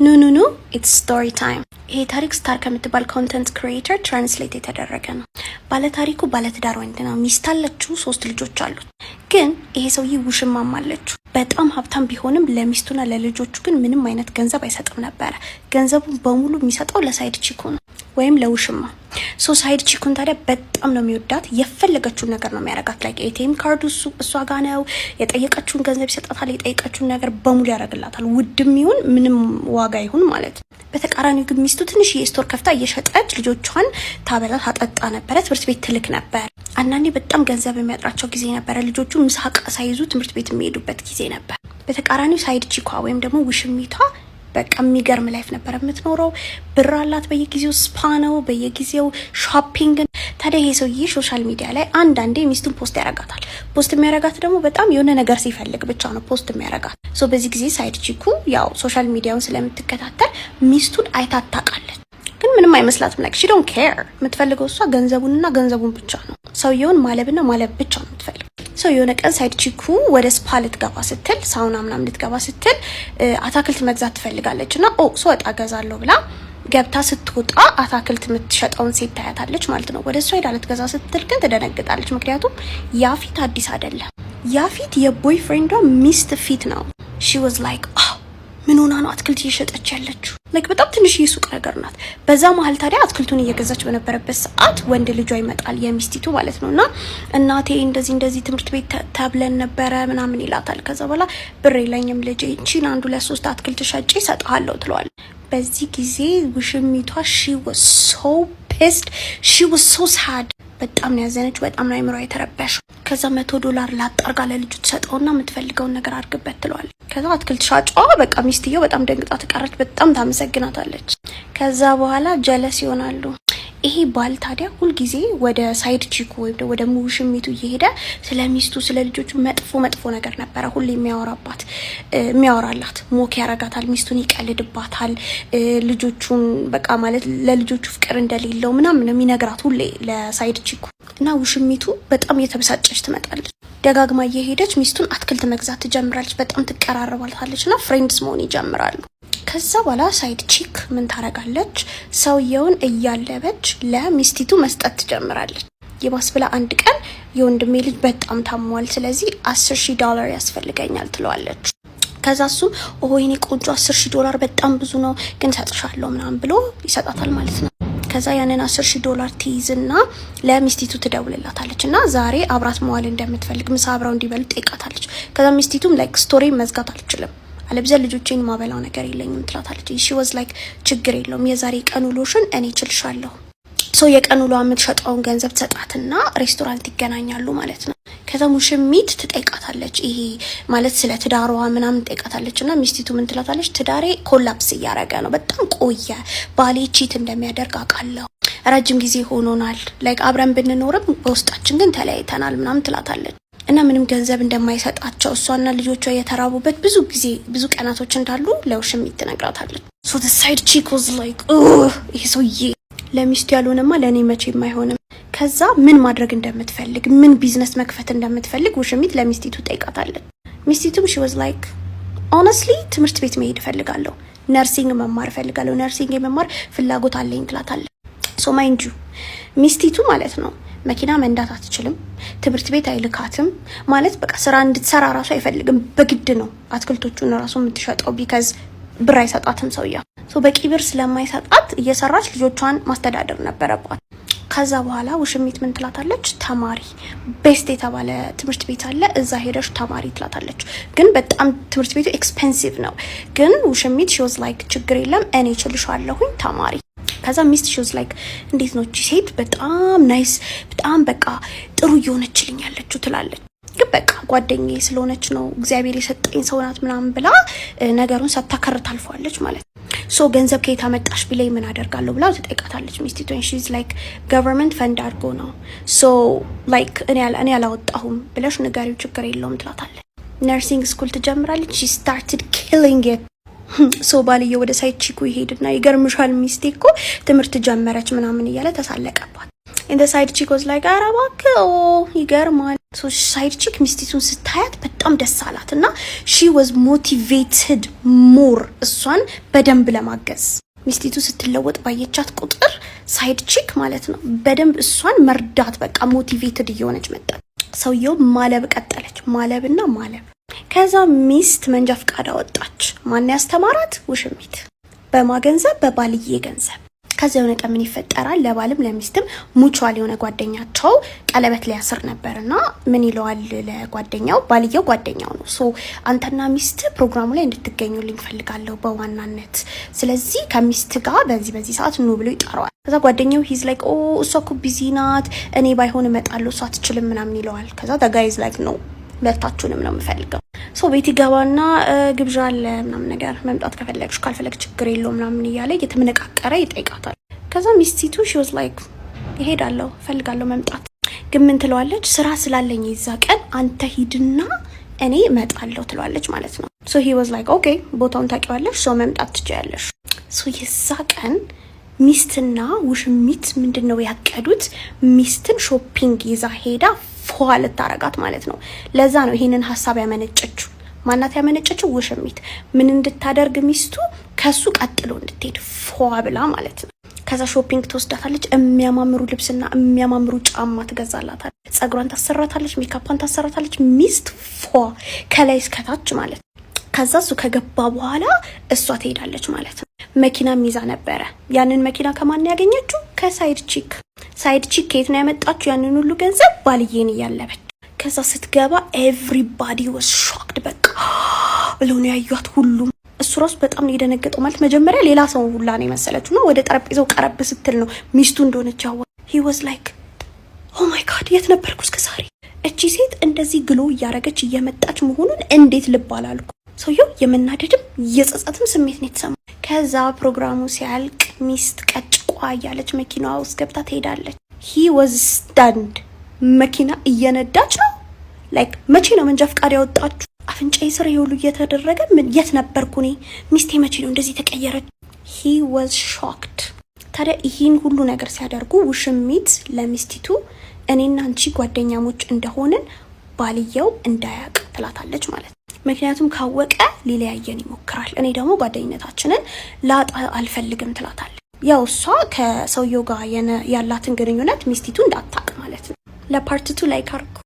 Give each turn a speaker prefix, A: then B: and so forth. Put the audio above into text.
A: ኑ ኢትስ ስቶሪ ታይም። ይሄ ታሪክ ስታር ከምትባል ኮንተንት ክሪኤተር ትራንስሌት የተደረገ ነው። ባለታሪኩ ባለትዳር ወንድ ነው። ሚስት አለችው፣ 3 ልጆች አሉት። ግን ይሄ ሰውዬ ውሽማም አለችው። በጣም ሀብታም ቢሆንም ለሚስቱና ለልጆቹ ግን ምንም አይነት ገንዘብ አይሰጥም ነበረ። ገንዘቡን በሙሉ የሚሰጠው ለሳይድ ቺኩ ነው ወይም ለውሽማ። ሳይድ ቺኩን ታዲያ በጣም ነው የሚወዳት። የፈለገችውን ነገር ነው የሚያረጋት። ላይ ኤቲኤም ካርዱ እሷ ጋር ነው። የጠየቀችውን ገንዘብ ይሰጣታል። የጠየቀችውን ነገር በሙሉ ያደርግላታል። ውድም ይሁን ምንም ዋጋ ይሁን ማለት ነው። በተቃራኒው ግን ሚስቱ ትንሽ የስቶር ከፍታ እየሸጠች ልጆቿን ታበላ ታጠጣ ነበረ። ትምህርት ቤት ትልክ ነበር። አንዳንዴ በጣም ገንዘብ የሚያጥራቸው ጊዜ ነበረ። ልጆቹ ምሳቃ ሳይዙ ትምህርት ቤት የሚሄዱበት ጊዜ ነበር። በተቃራኒው ሳይድ ቺኳ ወይም ደግሞ ውሽሚቷ በቃ የሚገርም ላይፍ ነበር የምትኖረው። ብር አላት። በየጊዜው ስፓ ነው፣ በየጊዜው ሾፒንግ። ታዲያ ይሄ ሰውዬ ሶሻል ሚዲያ ላይ አንዳንዴ ሚስቱን ፖስት ያረጋታል። ፖስት የሚያረጋት ደግሞ በጣም የሆነ ነገር ሲፈልግ ብቻ ነው ፖስት የሚያረጋት። በዚህ ጊዜ ሳይድ ቺኩ ያው ሶሻል ሚዲያውን ስለምትከታተል ሚስቱን አይታት ታውቃለች። ግን ምንም አይመስላትም። ላይክ ሺ ዶንት ኬር። የምትፈልገው እሷ ገንዘቡንና ገንዘቡን ብቻ ነው። ሰውየውን ማለብና ማለብ ብቻ ነው የምትፈልገው። የሆነ ቀን ሳይድ ቺኩ ወደ ስፓ ልትገባ ስትል፣ ሳውና ምናምን ልትገባ ስትል አታክልት መግዛት ትፈልጋለች እና ስወጣ ገዛለሁ ብላ ገብታ ስትወጣ አታክልት የምትሸጠውን ሴት ታያታለች ማለት ነው። ወደ እሷ ሄዳ ልትገዛ ስትል ግን ትደነግጣለች። ምክንያቱም ያ ፊት አዲስ አይደለም። ያ ፊት የቦይፍሬንዷ ሚስት ፊት ነው። ሺ ዋዝ ላይክ ምን ሆና ነው አትክልት እየሸጠች ያለችው? ላይክ በጣም ትንሽ የሱቅ ነገር ናት። በዛ መሀል ታዲያ አትክልቱን እየገዛች በነበረበት ሰዓት ወንድ ልጇ ይመጣል፣ የሚስቲቱ ማለት ነው። እና እናቴ እንደዚህ ትምህርት ቤት ተብለን ነበረ ምናምን ይላታል። ከዛ በኋላ ብር የለኝም ልጄ፣ እቺን 1 2 3 አትክልት ሸጬ እሰጥሃለሁ ትለዋል። በዚህ ጊዜ ውሽሚቷ ሺ ዋዝ ሶ ፒስድ፣ ሺ ዋዝ ሶ ሳድ። በጣም ነው ያዘነችው። በጣም ነው አይምሯ የተረበሸው። ከዛ $100 ላጣርጋ ለልጁ ትሰጠውና የምትፈልገውን ነገር አድርግበት ትለዋል። ከዛ አትክልት ሻጯ በቃ ሚስትየው በጣም ደንግጣ ተቀረች። በጣም ታመሰግናታለች። ከዛ በኋላ ጀለስ ይሆናሉ። ይሄ ባል ታዲያ ሁልጊዜ ወደ ሳይድ ቺኩ ወይም ወደ ውሽሚቱ እየሄደ ስለ ሚስቱ ስለ ልጆቹ መጥፎ ነገር ነበረ ሁሌ የሚያወራላት። ሞክ ያረጋታል፣ ሚስቱን ይቀልድባታል። ልጆቹን በቃ ማለት ለልጆቹ ፍቅር እንደሌለው ምናምን ነው የሚነግራት ሁሌ ለሳይድ ቺኩ። እና ውሽሚቱ በጣም እየተበሳጨች ትመጣለች። ደጋግማ እየሄደች ሚስቱን አትክልት መግዛት ትጀምራለች። በጣም ትቀራረባለታለች እና ፍሬንድስ መሆን ይጀምራሉ። ከዛ በኋላ ሳይድ ቺክ ምን ታረጋለች? ሰውየውን እያለበች ለሚስቲቱ መስጠት ትጀምራለች። የባስ ብላ አንድ ቀን የወንድሜ ልጅ በጣም ታሟል፣ ስለዚህ $10,000 ያስፈልገኛል ትለዋለች። ከዛ እሱም ወይኔ ቆንጆ $10,000 በጣም ብዙ ነው፣ ግን ሰጥሻለሁ ምናምን ብሎ ይሰጣታል ማለት ነው። ከዛ ያንን $10,000 ትይዝና ለሚስቲቱ ትደውልላታለች እና ዛሬ አብራት መዋል እንደምትፈልግ ምሳ አብራው እንዲበሉ ጠይቃታለች። ከዛ ሚስቲቱም ላይክ ስቶሪ መዝጋት አልችልም አለብዛ ልጆቼን ማበላው ነገር የለኝም ትላታለች። ሺ ዋዝ ላይክ ችግር የለውም የዛሬ ቀን ውሎሽን እኔ እችልሻለሁ። የቀን ውሎ የምትሸጠውን ገንዘብ ትሰጣትና ሬስቶራንት ይገናኛሉ ማለት ነው። ከዛ ውሽሚት ትጠይቃታለች። ይሄ ማለት ስለ ትዳሯ ምናምን ትጠይቃታለች እና ሚስቲቱ ምን ትላታለች? ትዳሬ ኮላፕስ እያረገ ነው፣ በጣም ቆየ፣ ባሌ ቺት እንደሚያደርግ አውቃለሁ፣ ረጅም ጊዜ ሆኖናል፣ ላይክ አብረን ብንኖርም በውስጣችን ግን ተለያይተናል ምናምን ትላታለች። እና ምንም ገንዘብ እንደማይሰጣቸው እሷና ልጆቿ የተራቡበት ብዙ ቀናቶች እንዳሉ ለውሽሚት ትነግራታለች። the side chick was like ይሄ ሰውዬ ለሚስቱ ያልሆነማ ለኔ መቼም አይሆንም። ከዛ ምን ማድረግ እንደምትፈልግ ምን ቢዝነስ መክፈት እንደምትፈልግ ውሽሚት ለሚስቲቱ ጠይቃታለች። ሚስቲቱም she was like honestly ትምህርት ቤት መሄድ እፈልጋለሁ፣ ነርሲንግ መማር እፈልጋለሁ፣ ነርሲንግ የመማር ፍላጎት አለኝ ትላታለች። ማይንድ ዩ ሚስቲቱ ማለት ነው መኪና መንዳት አትችልም፣ ትምህርት ቤት አይልካትም፣ ማለት በቃ ስራ እንድትሰራ ራሱ አይፈልግም። በግድ ነው አትክልቶቹን ራሱ የምትሸጠው ቢካዝ ብር አይሰጣትም ሰውዬው። በቂ ብር ስለማይሰጣት እየሰራች ልጆቿን ማስተዳደር ነበረባት። ከዛ በኋላ ውሽሚት ምን ትላታለች? ተማሪ ቤስት የተባለ ትምህርት ቤት አለ፣ እዛ ሄደሽ ተማሪ ትላታለች። ግን በጣም ትምህርት ቤቱ ኤክስፔንሲቭ ነው። ግን ውሽሚት she was like ችግር የለም እኔ እችልሻለሁኝ ተማሪ። ከዛ ሚስት she was like እንዴት ነው እቺ ሴት በጣም ናይስ በጣም በቃ ጥሩ እየሆነችልኝ ያለችው ትላለች። ግን በቃ ጓደኛዬ ስለሆነች ነው እግዚአብሔር የሰጠኝ ሰው ናት ምናምን ብላ ነገሩን ሳታከር ታልፏለች ማለት ነው። ገንዘብ ከየት አመጣሽ ቢለኝ ምን አደርጋለሁ ብላ ትጠይቃታለች ሚስቲቱ። she's like government fund አድርጎ ነው like እኔ አላወጣሁም ብለሽ ንገሪው ችግር የለውም ትላታለች። ነርሲንግ ስኩል ትጀምራለች። she started killing it። ባልየው ወደ ሳይድ ቺኩ ይሄድና ይገርምሻል ሚስቴ እኮ ትምህርት ጀመረች ምናምን እያለ ተሳለቀባት። and the side chick was like አረባከው ይገርማል። so side chick ሚስቲቱን ስታያት በጣም ደስ አላትና she was motivated more እሷን በደንብ ለማገዝ። ሚስቲቱ ስትለወጥ ባየቻት ቁጥር ሳይድ ቺክ ማለት ነው በደንብ እሷን መርዳት በቃ ሞቲቬትድ እየሆነች መጣች። ሰውየው ማለብ ቀጠለች፣ ማለብና ማለብ። ከዛ ሚስት መንጃ ፈቃድ አወጣች። ማን ያስተማራት? ውሽሚት። በማገንዘብ በባልዬ ገንዘብ። ከዛ የሆነ ቀን ምን ይፈጠራል? ለባልም ለሚስትም ሙቹዋል የሆነ ጓደኛቸው ቀለበት ሊያስር ነበርና ምን ይለዋል ለጓደኛው? ባልየው ጓደኛው ነው። ሶ አንተና ሚስት ፕሮግራሙ ላይ እንድትገኙልኝ ፈልጋለሁ በዋናነት፣ ስለዚህ ከሚስት ጋር በዚህ ሰዓት ኑ ብሎ ይጠራዋል። ከዛ ጓደኛው ሂዝ ላይክ ኦ እሷ እኮ ቢዚ ናት፣ እኔ ባይሆን እመጣለሁ፣ እሷ አትችልም ምናምን ይለዋል። ከዛ ጋይዝ ላይክ ነው ሁለታችሁንም ነው የምፈልገው። ሶ ቤት ይገባና ግብዣ አለ ምናምን ነገር መምጣት ከፈለግሽ ካልፈለግ ችግር የለውም ምናምን እያለ እየተመነቃቀረ ይጠይቃታል። ከዛ ሚስቲቱ ሺ ዋዝ ላይክ እሄዳለሁ ፈልጋለሁ መምጣት፣ ግን ምን ትለዋለች? ስራ ስላለኝ ይዛ ቀን አንተ ሂድና እኔ እመጣለሁ ትለዋለች ማለት ነው። ሶ ሂ ዋዝ ላይክ ኦኬ ቦታውን ታውቂዋለሽ፣ ሶ መምጣት ትችያለሽ። ሶ የዛ ቀን ሚስትና ውሽሚት ምንድነው ያቀዱት? ሚስትን ሾፒንግ ይዛ ሄዳ ፏ ልታረጋት ማለት ነው። ለዛ ነው ይሄንን ሐሳብ ያመነጨችው። ማናት ያመነጨችው? ውሽሚት። ምን እንድታደርግ ሚስቱ ከሱ ቀጥሎ እንድትሄድ ፏ ብላ ማለት ነው። ከዛ ሾፒንግ ትወስዳታለች። የሚያማምሩ ልብስና የሚያማምሩ ጫማ ትገዛላታለች። ጸጉሯን ታሰራታለች፣ ሜካፓን ታሰራታለች። ሚስት ፏ ከላይ እስከታች ማለት ነው። ከዛ እሱ ከገባ በኋላ እሷ ትሄዳለች ማለት ነው። መኪናም ይዛ ነበረ። ያንን መኪና ከማን ያገኘችው? ከሳይድ ቺክ። ሳይድ ቺክ ከየት ነው ያመጣችው ያንን ሁሉ ገንዘብ? ባልዬን እያለበች። ከዛ ስትገባ ኤቭሪባዲ ዋስ ሾክድ። በቃ ብለው ነው ያዩት ሁሉም። እሱ ራሱ በጣም ነው የደነገጠው። ማለት መጀመሪያ ሌላ ሰው ሁላ ነው የመሰለችው ነው። ወደ ጠረጴዛው ቀረብ ስትል ነው ሚስቱ እንደሆነች ያወቀ። he was like oh my god የት ነበርኩ እስከዛሬ? እቺ ሴት እንደዚህ ግሎ እያረገች እየመጣች መሆኑን እንዴት ልብ አላልኩ? ሰውየው የመናደድም የጸጸትም ስሜት ነው የተሰማው። ከዛ ፕሮግራሙ ሲያልቅ ሚስት ቀጭቋ እያለች መኪናዋ ውስጥ ገብታ ትሄዳለች። he was stunned። መኪና እየነዳች ነው። ላይክ መቼ ነው መንጃ ፈቃድ ያወጣችሁ? አፍንጫዬ ስር ይሁሉ እየተደረገ ምን የት ነበርኩ እኔ? ሚስቴ መቼ ነው እንደዚህ ተቀየረች? he was shocked። ታዲያ ይሄን ሁሉ ነገር ሲያደርጉ ውሽሚት ለሚስቲቱ እኔና አንቺ ጓደኛሞች እንደሆንን ባልየው እንዳያቅ ትላታለች ማለት ነው። ምክንያቱም ካወቀ ሊለያየን ይሞክራል፣ እኔ ደግሞ ጓደኝነታችንን ላጣ አልፈልግም ትላታለች። ያው እሷ ከሰውየው ጋር ያላትን ግንኙነት ሚስቲቱ እንዳታቅ ማለት ነው። ለፓርት 2 ላይክ አድርጉ።